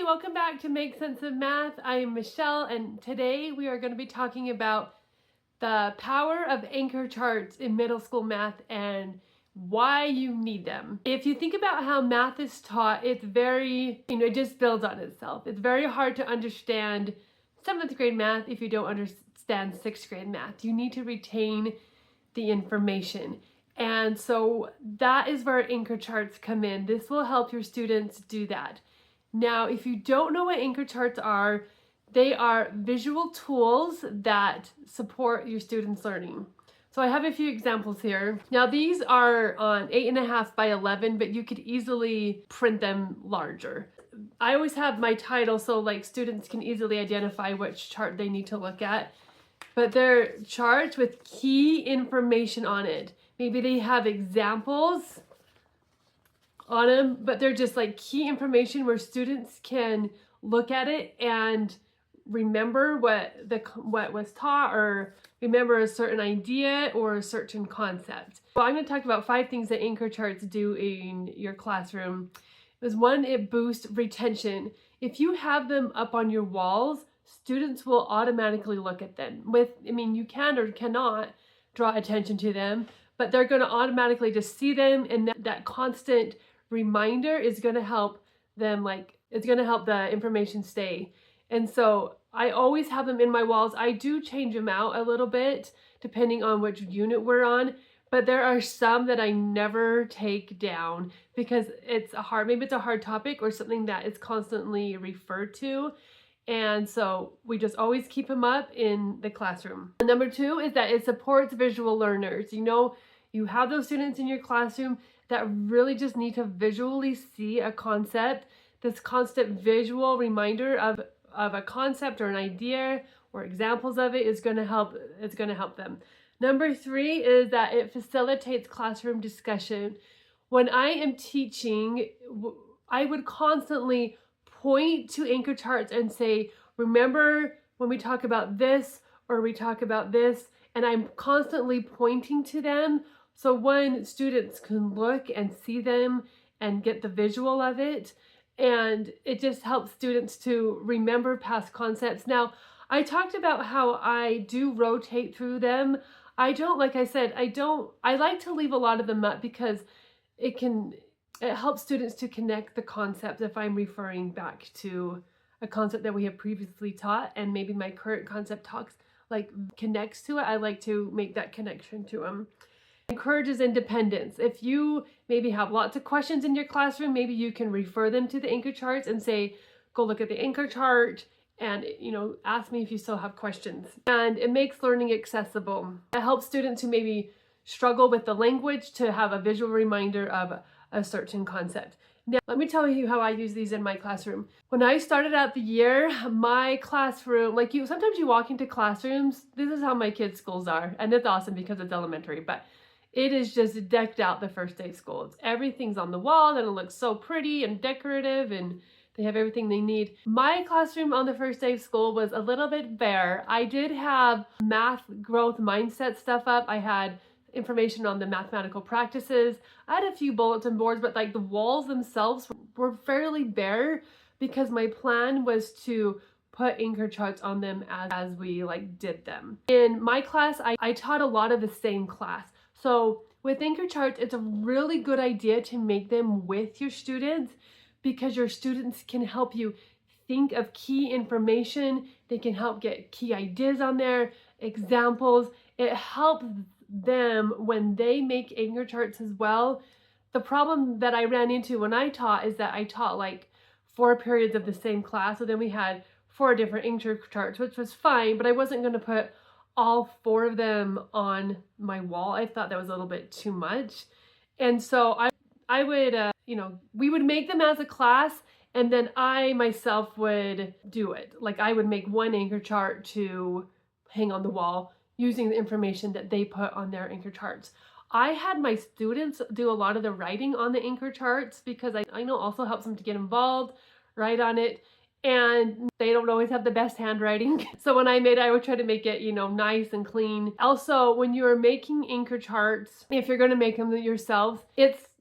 welcome back to Make Sense of Math. I am Michelle, and today we are going to be talking about the power of anchor charts in middle school math and why you need them. If you think about how math is taught, it's very, it just builds on itself. It's very hard to understand 7th grade math if you don't understand 6th grade math. You need to retain the information. And so that is where anchor charts come in. This will help your students do that. Now, if you don't know what anchor charts are, they are visual tools that support your students' learning. So I have a few examples here. Now these are on 8.5 by 11, but you could easily print them larger. I always have my title so like students can easily identify which chart they need to look at. But they're charts with key information on it. Maybe they have examples on them, but they're just like key information where students can look at it and remember what was taught, or remember a certain idea or a certain concept. Well, I'm going to talk about 5 things that anchor charts do in your classroom. One, it boosts retention. If you have them up on your walls, students will automatically look at them. You can or cannot draw attention to them, but they're going to automatically just see them, and that constant reminder is going to help them, it's going to help the information stay. And so I always have them in my walls. I do change them out a little bit depending on which unit we're on, but there are some that I never take down because maybe it's a hard topic or something that is constantly referred to. And so we just always keep them up in the classroom. And number 2 is that it supports visual learners. You have those students in your classroom that really just need to visually see a concept. This constant visual reminder of a concept or an idea or examples of it is going to help. It's going to help them. Number 3 is that it facilitates classroom discussion. When I am teaching, I would constantly point to anchor charts and say, remember when we talk about this or we talk about this, and I'm constantly pointing to them. So one, students can look and see them and get the visual of it. And it just helps students to remember past concepts. Now, I talked about how I do rotate through them. I like to leave a lot of them up because it helps students to connect the concept if I'm referring back to a concept that we have previously taught and maybe my current concept connects to it. I like to make that connection to them. Encourages independence. If you maybe have lots of questions in your classroom, maybe you can refer them to the anchor charts and say, go look at the anchor chart and ask me if you still have questions. And it makes learning accessible. It helps students who maybe struggle with the language to have a visual reminder of a certain concept. Now, let me tell you how I use these in my classroom. When I started out the year, my classroom, sometimes you walk into classrooms, this is how my kids' schools are, and it's awesome because it's elementary, but it is just decked out the first day of school. Everything's on the wall and it looks so pretty and decorative and they have everything they need. My classroom on the first day of school was a little bit bare. I did have math growth mindset stuff up. I had information on the mathematical practices. I had a few bulletin boards, but the walls themselves were fairly bare because my plan was to put anchor charts on them as we did them. In my class, I taught a lot of the same class. So with anchor charts, it's a really good idea to make them with your students because your students can help you think of key information. They can help get key ideas on there, examples. It helps them when they make anchor charts as well. The problem that I ran into when I taught is that I taught 4 periods of the same class. So then we had 4 different anchor charts, which was fine, but I wasn't going to put all 4 of them on my wall. I thought that was a little bit too much. And so I would, we would make them as a class, and then I myself would do it. I would make one anchor chart to hang on the wall using the information that they put on their anchor charts. I had my students do a lot of the writing on the anchor charts because I know also helps them to get involved, write on it. And they don't always have the best handwriting. So when I would try to make it, nice and clean. Also, when you're making anchor charts, if you're going to make them yourself,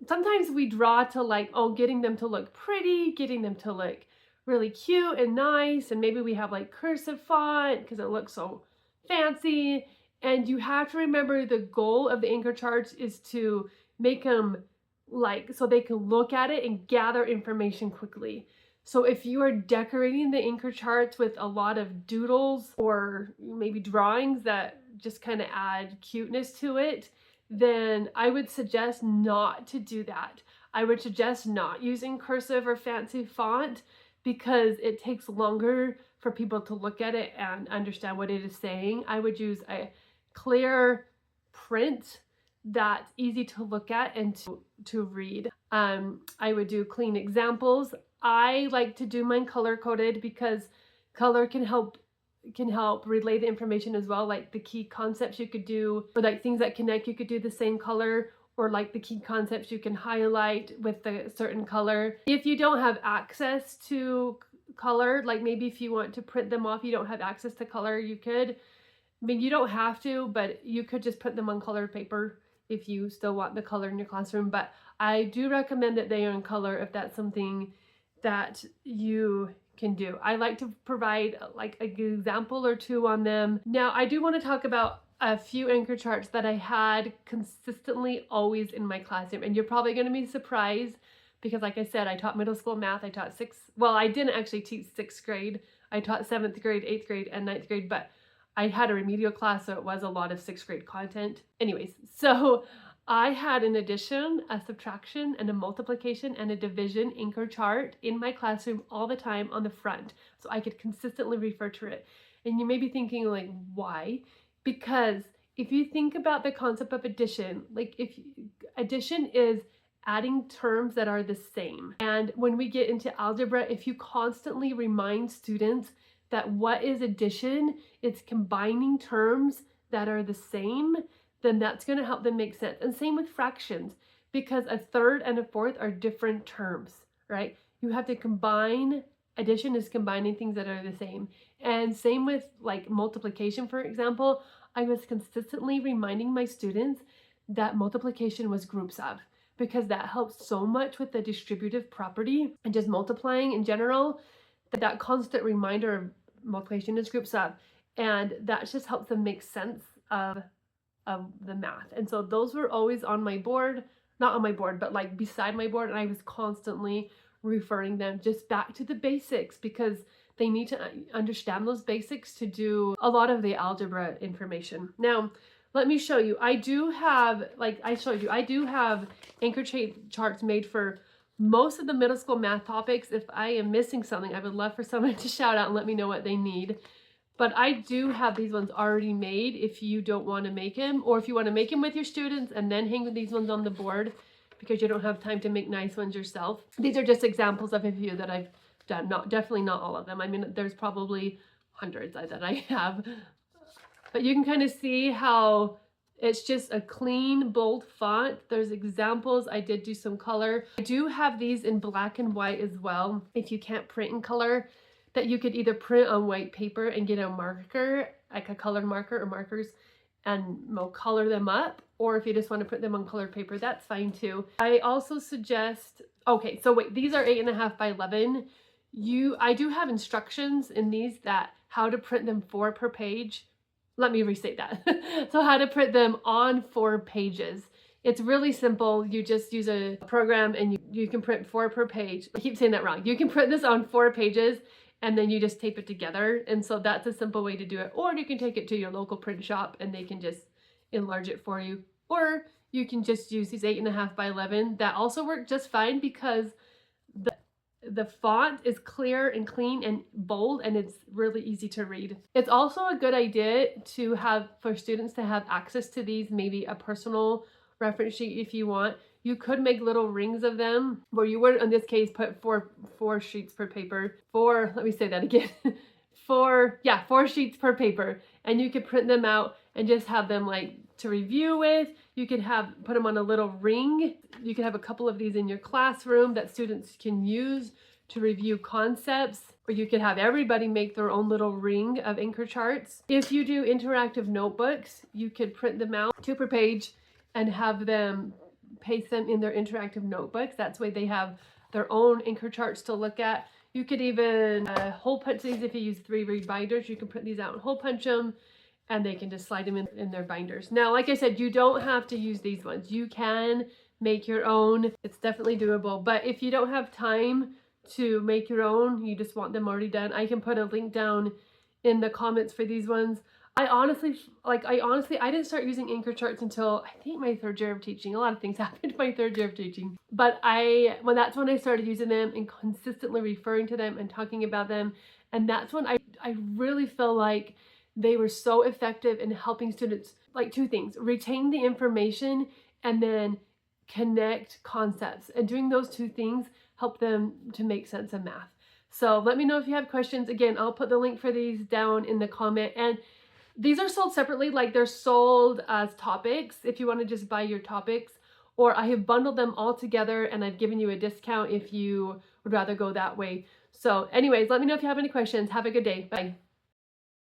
sometimes we draw to getting them to look pretty, getting them to look really cute and nice, and maybe we have like cursive font because it looks so fancy. And you have to remember the goal of the anchor charts is to make them like so they can look at it and gather information quickly. So if you are decorating the anchor charts with a lot of doodles or maybe drawings that just kind of add cuteness to it, then I would suggest not to do that. I would suggest not using cursive or fancy font because it takes longer for people to look at it and understand what it is saying. I would use a clear print that's easy to look at and to read. I would do clean examples. I like to do mine color coded because color can help relay the information as well, like the key concepts you could do, or like things that connect, you could do the same color, or like the key concepts you can highlight with the certain color. If you don't have access to color, like maybe if you want to print them off, you don't have access to color, you could. I mean, you don't have to, but you could just put them on colored paper if you still want the color in your classroom. But I do recommend that they are in color if that's something that you can do. I like to provide like an example or two on them. Now, I do want to talk about a few anchor charts that I had consistently always in my classroom, and you're probably going to be surprised because like I said, I taught middle school math. I taught I didn't actually teach 6th grade. I taught 7th grade, 8th grade, and 9th grade, but I had a remedial class, so it was a lot of 6th grade content. Anyways, so I had an addition, a subtraction, and a multiplication and a division anchor chart in my classroom all the time on the front, so I could consistently refer to it. And you may be thinking like, why? Because if you think about the concept of addition, addition is adding terms that are the same. And when we get into algebra, if you constantly remind students that what is addition, it's combining terms that are the same, then that's going to help them make sense. And same with fractions, because a third and a fourth are different terms, right? You have to combine. Addition is combining things that are the same. And same with like multiplication, for example. I was consistently reminding my students that multiplication was groups of, because that helps so much with the distributive property and just multiplying in general. That constant reminder of multiplication is groups of, and that just helps them make sense of the math. And so those were always on my board, not on my board, but like beside my board, and I was constantly referring them just back to the basics because they need to understand those basics to do a lot of the algebra information. Now, let me show you. I do have, like I showed you, I do have anchor charts made for most of the middle school math topics. If I am missing something, I would love for someone to shout out and let me know what they need. But I do have these ones already made if you don't want to make them, or if you want to make them with your students and then hang these ones on the board because you don't have time to make nice ones yourself. These are just examples of a few that I've done. Definitely not all of them. I mean, there's probably hundreds that I have. But you can kind of see how it's just a clean, bold font. There's examples. I did do some color. I do have these in black and white as well. If you can't print in color, that you could either print on white paper and get a marker, like a colored marker or markers, and color them up. Or if you just want to put them on colored paper, that's fine too. I also suggest, okay, so wait, these are 8.5 by 11. I do have instructions in these that how to print them 4 per page. Let me restate that. So how to print them on 4 pages. It's really simple. You just use a program and you can print 4 per page. I keep saying that wrong. You can print this on 4 pages and then you just tape it together. And so that's a simple way to do it. Or you can take it to your local print shop and they can just enlarge it for you. Or you can just use these 8.5 by 11. That also work just fine because the font is clear and clean and bold, and it's really easy to read. It's also a good idea for students to have access to these, maybe a personal reference sheet if you want. You could make little rings of them where you would, in this case, put four sheets per paper. Let me say that again. 4 sheets per paper, and you could print them out and just have them like to review with. You could put them on a little ring. You could have a couple of these in your classroom that students can use to review concepts, or you could have everybody make their own little ring of anchor charts. If you do interactive notebooks, you could print them out 2 per page and have them paste them in their interactive notebooks. That's why they have their own anchor charts to look at. You could even hole punch these if you use 3-read binders. You can print these out and hole punch them, and they can just slide them in their binders. Now, like I said, you don't have to use these ones. You can make your own. It's definitely doable. But if you don't have time to make your own, you just want them already done, I can put a link down in the comments for these ones. I honestly I didn't start using Anchor charts until I think my 3rd year of teaching. A lot of things happened in my 3rd year of teaching. But that's when I started using them and consistently referring to them and talking about them. And that's when I really feel like they were so effective in helping students, like 2 things: retain the information and then connect concepts. And doing those 2 things help them to make sense of math. So let me know if you have questions. Again, I'll put the link for these down in the comment. And these are sold separately, like they're sold as topics if you want to just buy your topics, or I have bundled them all together and I've given you a discount if you would rather go that way. So anyways, let me know if you have any questions. Have a good day. Bye.